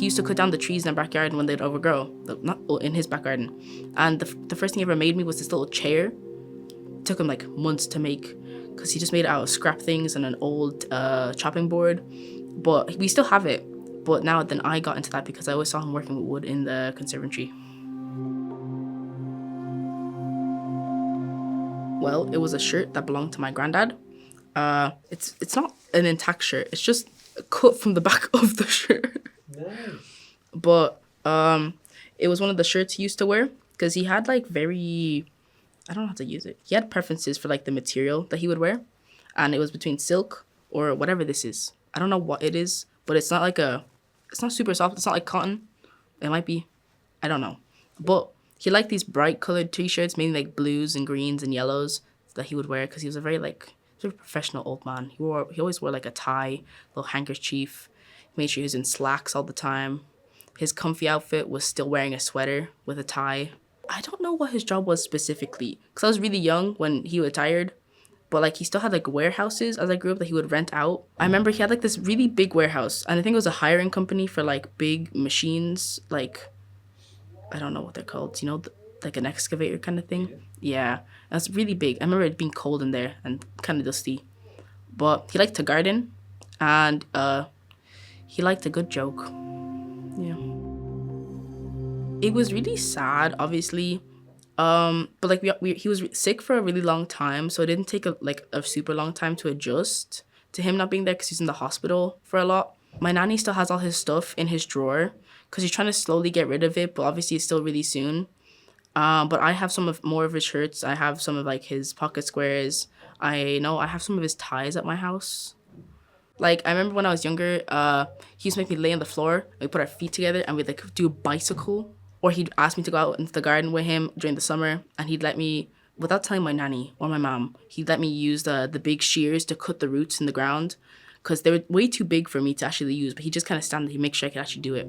he used to cut down the trees in our backyard when they'd overgrow, in his back garden. And the first thing he ever made me was this little chair. It took him like months to make, because he just made it out of scrap things and an old chopping board. But we still have it. But now then I got into that because I always saw him working with wood in the conservatory. Well, it was a shirt that belonged to my granddad. It's not an intact shirt. It's just cut from the back of the shirt. Nice. But it was one of the shirts he used to wear because he had like I don't know how to use it. He had preferences for like the material that he would wear, and it was between silk or whatever this is. I don't know what it is, but it's not super soft. It's not like cotton. It might be. I don't know. But he liked these bright colored t-shirts, mainly like blues and greens and yellows that he would wear because he was a very professional old man. He always wore like a tie, little handkerchief. He made sure he was in slacks all the time. His comfy outfit was still wearing a sweater with a tie. I don't know what his job was specifically because I was really young when he retired. But like he still had like warehouses as I grew up that he would rent out. I remember he had like this really big warehouse, and I think it was a hiring company for like big machines, like I don't know what they're called, like an excavator kind of thing. Yeah, that's really big. I remember it being cold in there and kind of dusty. But he liked to garden, and he liked a good joke. Yeah. It was really sad, obviously. But like he was sick for a really long time, so it didn't take a super long time to adjust to him not being there because he's in the hospital for a lot. My nanny still has all his stuff in his drawer because he's trying to slowly get rid of it, but obviously it's still really soon. But I have more of his shirts. I have some of like his pocket squares. I have some of his ties at my house. Like I remember when I was younger, he used to make me lay on the floor and we put our feet together and we'd like do a bicycle. Or he'd ask me to go out into the garden with him during the summer, and he'd let me, without telling my nanny or my mom, he'd let me use the big shears to cut the roots in the ground because they were way too big for me to actually use, but he just kind of stand there, he'd make sure I could actually do it.